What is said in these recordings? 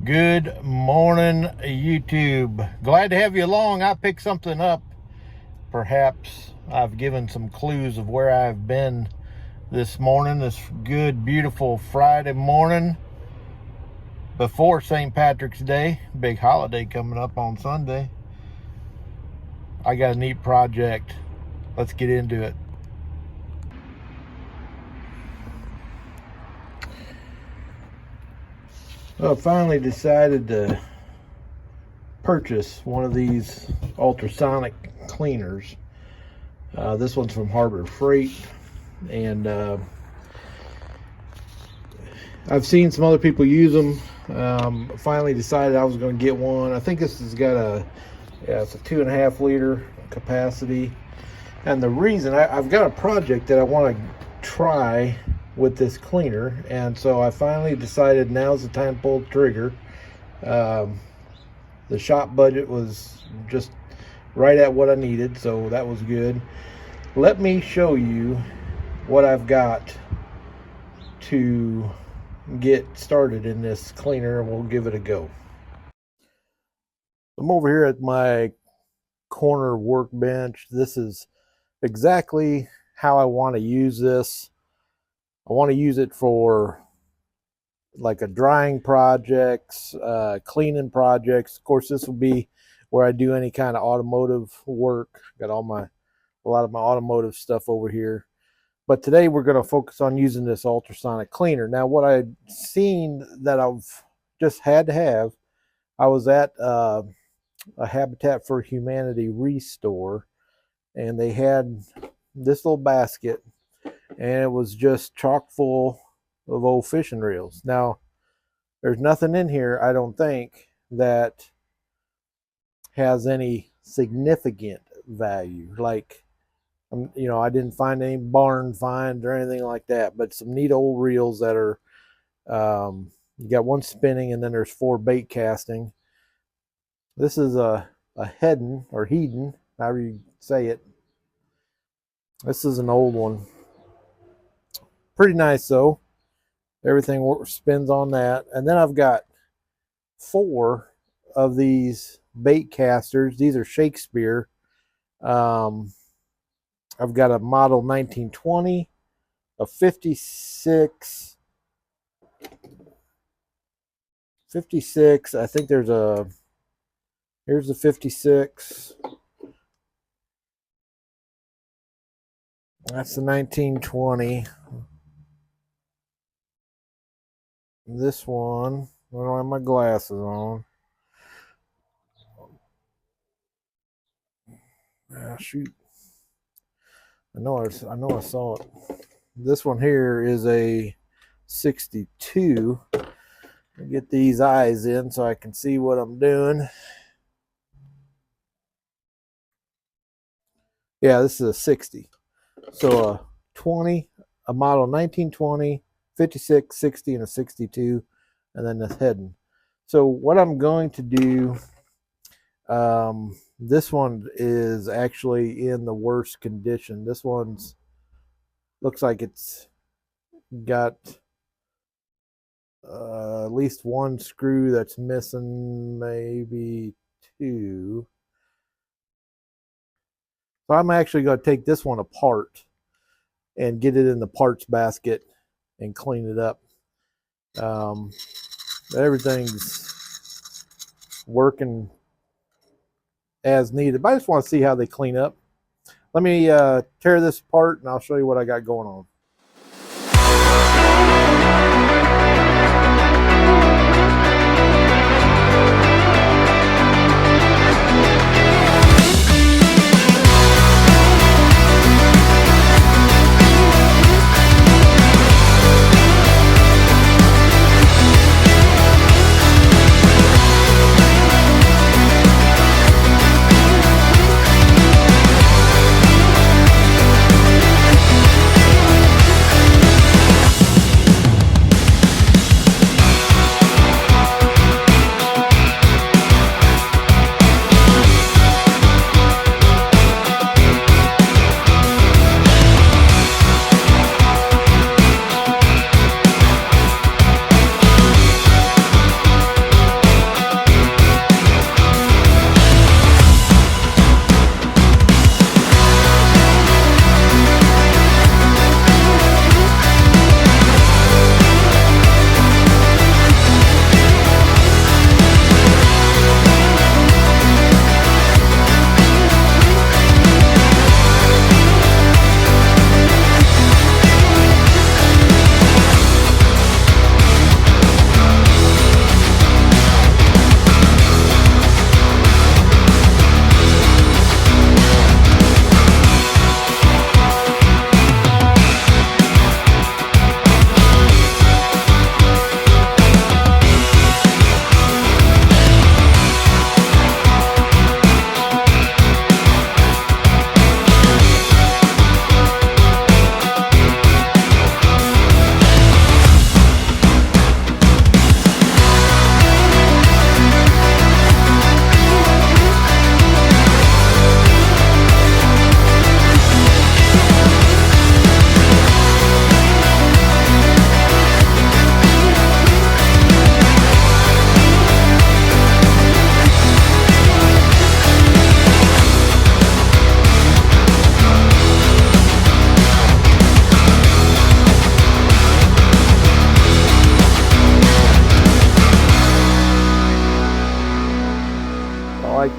Good morning, YouTube. Glad to have you along. I picked something up. Perhaps I've given some clues of where I've been this morning, this good, beautiful Friday morning before St. Patrick's Day. Big holiday coming up on Sunday. I got a neat project. Let's get into it. Well, I finally decided to purchase one of these ultrasonic cleaners. This one's from Harbor Freight, and I've seen some other people use them. Finally decided I was going to get one. I think this has got it's a 2.5 liter capacity, and the reason I've got a project that I want to try with this cleaner, and so I finally decided now's the time to pull the trigger. The shop budget was just right at what I needed, so that was good. Let me show you what I've got to get started in this cleaner, and we'll give it a go. I'm over here at my corner workbench. This is exactly how I want to use this. I want to use it for like a drying projects, cleaning projects. Of course, this will be where I do any kind of automotive work. Got a lot of my automotive stuff over here. But today we're going to focus on using this ultrasonic cleaner. Now, what I've seen that I've just had to have, I was at a Habitat for Humanity restore, and they had this little basket, and it was just chock full of old fishing reels. Now, there's nothing in here, I don't think, that has any significant value. Like, I didn't find any barn finds or anything like that, but some neat old reels that are, you got one spinning, and then there's 4 bait casting. This is a Hedden, or Hedon, however you say it. This is an old one. Pretty nice though. Everything spins on that. And then I've got 4 of these bait casters. These are Shakespeare. I've got a model 1920, a 56. I think here's the 56. That's the 1920. This one, I don't have my glasses on. Shoot. I know I saw it. This one here is a 62. Get these eyes in so I can see what I'm doing. Yeah, this is a 60. So a 20, a model 1920, 56, 60, and a 62, and then this Hedden. So what I'm going to do, this one is actually in the worst condition. This one's looks like it's got at least 1 screw that's missing, maybe 2. So I'm actually going to take this one apart and get it in the parts basket and clean it up. Everything's working as needed, but I just want to see how they clean up. Let me tear this apart, and I'll show you what I got going on.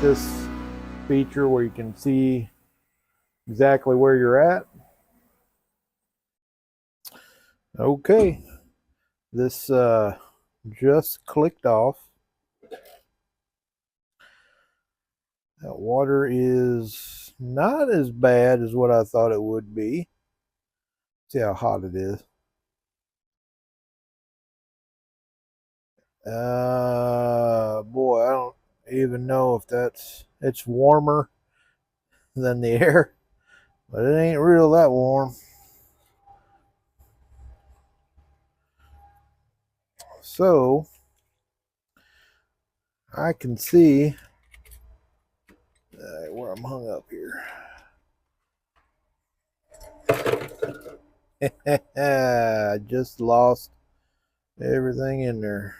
this feature where you can see exactly where you're at. Okay, this just clicked off. That water is not as bad as what I thought it would be. See how hot it is. Boy, I don't even know if it's warmer than the air, but it ain't real that warm. So I can see where I'm hung up here. I just lost everything in there.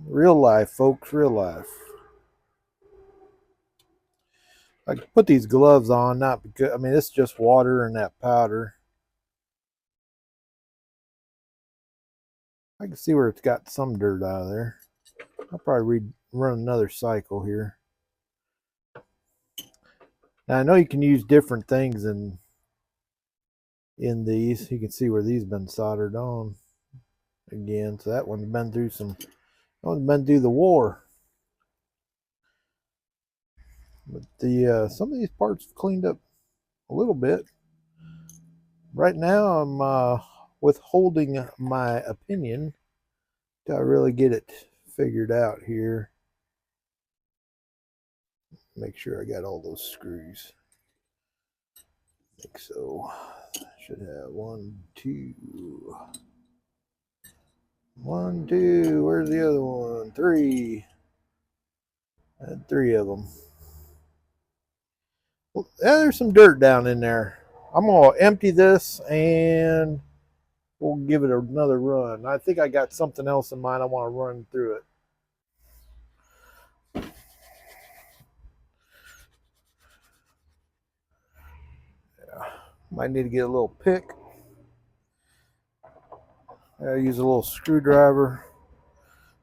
Real life, folks, real life. I can put these gloves on, not because, I mean, it's just water and that powder. I can see where it's got some dirt out of there. I'll probably run another cycle here. Now I know you can use different things in these. You can see where these been soldered on again. So that one's been through the war. But the some of these parts have cleaned up a little bit. Right now I'm withholding my opinion till I really get it figured out here. Make sure I got all those screws. I think so. Should have 1, 2. 1, 2. Where's the other one? 3. I had 3 of them. Well, there's some dirt down in there. I'm gonna empty this and we'll give it another run. I think I got something else in mind. I want to run through it. Yeah. Might need to get a little pick. I use a little screwdriver.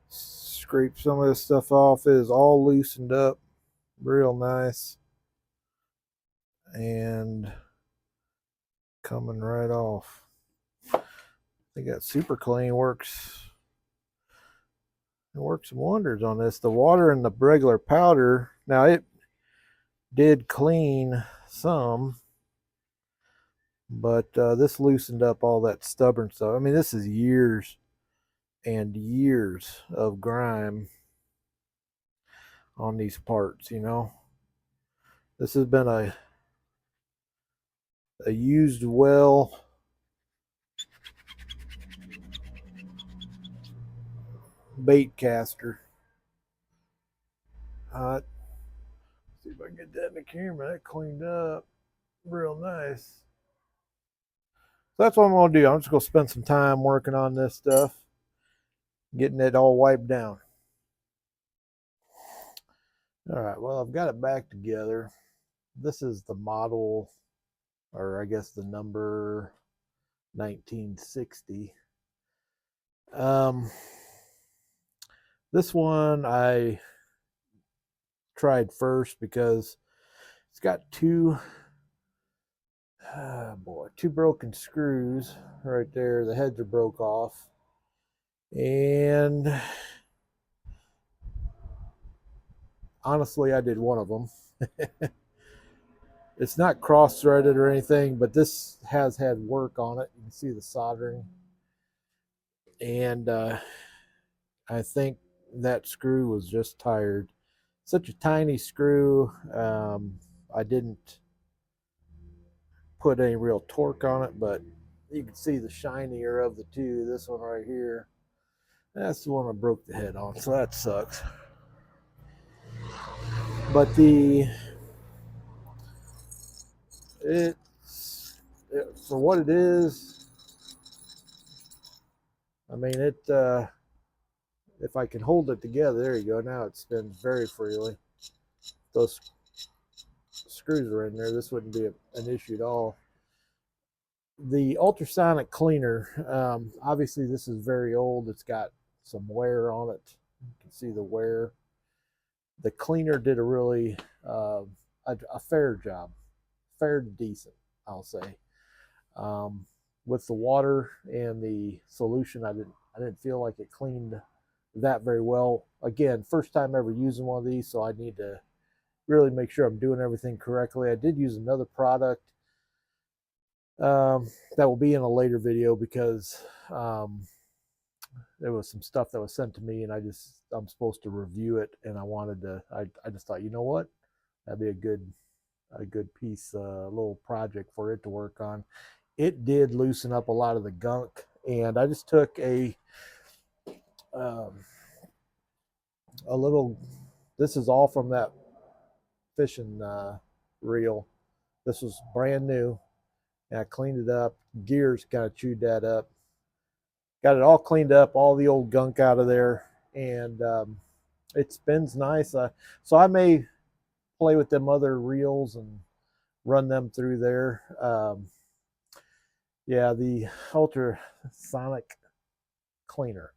Scrape some of this stuff off. It is all loosened up real nice and coming right off. I think that super clean works. It works wonders on this. The water and the regular powder, now it did clean some, but this loosened up all that stubborn stuff. I mean, this is years and years of grime on these parts, you know. This has been a used well bait caster. See if I can get that in the camera. That cleaned up real nice. So that's what I'm going to do. I'm just going to spend some time working on this stuff, getting it all wiped down. All right, well, I've got it back together. This is the model, or I guess the number 1960. This one I tried first because it's got two broken screws right there. The heads are broke off. And honestly, I did one of them. It's not cross-threaded or anything, but this has had work on it. You can see the soldering. And I think that screw was just tired. Such a tiny screw. I didn't put any real torque on it, but you can see the shinier of the two. This one right here. That's the one I broke the head on, so that sucks. But for what it is, I mean if I can hold it together, there you go. Now it spins very freely. Those screws are in there. This wouldn't be an issue at all. The ultrasonic cleaner, obviously this is very old. It's got some wear on it. You can see the wear. the cleaner did a really a fair job, fair to decent, I'll say. Um, with the water and the solution, I didn't feel like it cleaned that very well. Again, first time ever using one of these, so I need to really make sure I'm doing everything correctly. I did use another product that will be in a later video because there was some stuff that was sent to me and I'm supposed to review it, and I just thought, you know what, that'd be a good piece, little project for it to work on. It did loosen up a lot of the gunk, and I just took um, a little, this is all from that fishing reel. This was brand new, and I cleaned it up. Gears kind of chewed that up. Got it all cleaned up, all the old gunk out of there, and it spins nice. So I may play with them other reels and run them through there. Yeah, the ultrasonic cleaner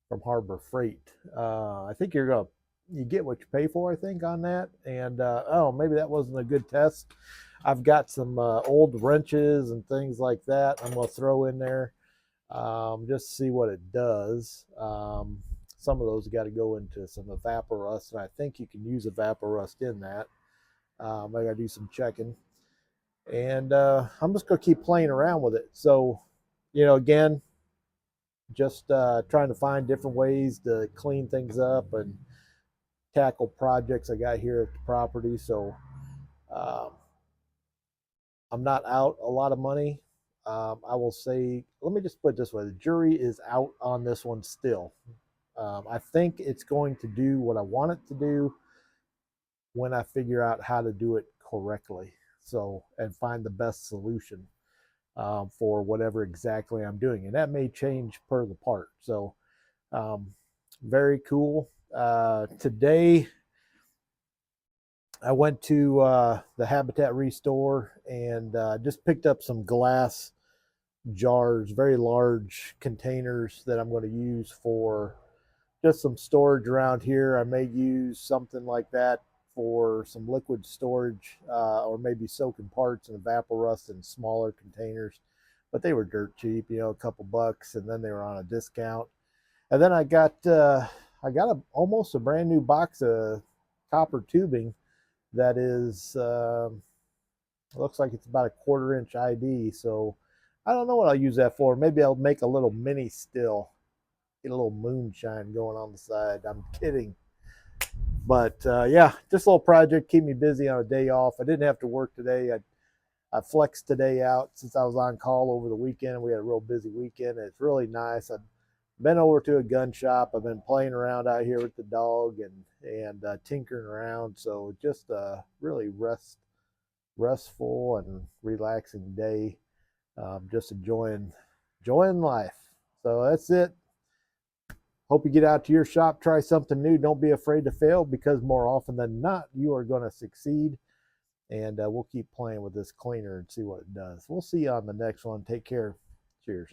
from Harbor Freight. I think you get what you pay for, I think, on that. And oh, maybe that wasn't a good test. I've got some old wrenches and things like that I'm gonna throw in there, just to see what it does. Some of those got to go into some evaporust, and I think you can use evaporust in that. I got to do some checking, and I'm just gonna keep playing around with it. So, again, just trying to find different ways to clean things up and tackle projects I got here at the property. So um, I'm not out a lot of money. I will say, let me just put it this way: the jury is out on this one still. I think it's going to do what I want it to do when I figure out how to do it correctly. So, and find the best solution for whatever exactly I'm doing. And that may change per the part. So, very cool. Today, I went to the Habitat Restore and just picked up some glass jars, very large containers that I'm going to use for just some storage around here. I may use something like that for some liquid storage, or maybe soaking parts and evaporust in smaller containers. But they were dirt cheap, a couple bucks, and then they were on a discount. And then I got almost a brand new box of copper tubing that is looks like it's about a 1/4 inch ID. So I don't know what I'll use that for. Maybe I'll make a little mini still, get a little moonshine going on the side. I'm kidding. But yeah, just a little project, keep me busy on a day off. I didn't have to work today. I flexed today out since I was on call over the weekend. We had a real busy weekend. It's really nice. I've been over to a gun shop. I've been playing around out here with the dog and tinkering around. So just a really restful and relaxing day. Just enjoying life. So that's it. Hope you get out to your shop, try something new. Don't be afraid to fail, because more often than not, you are going to succeed. And we'll keep playing with this cleaner and see what it does. We'll see you on the next one. Take care. Cheers.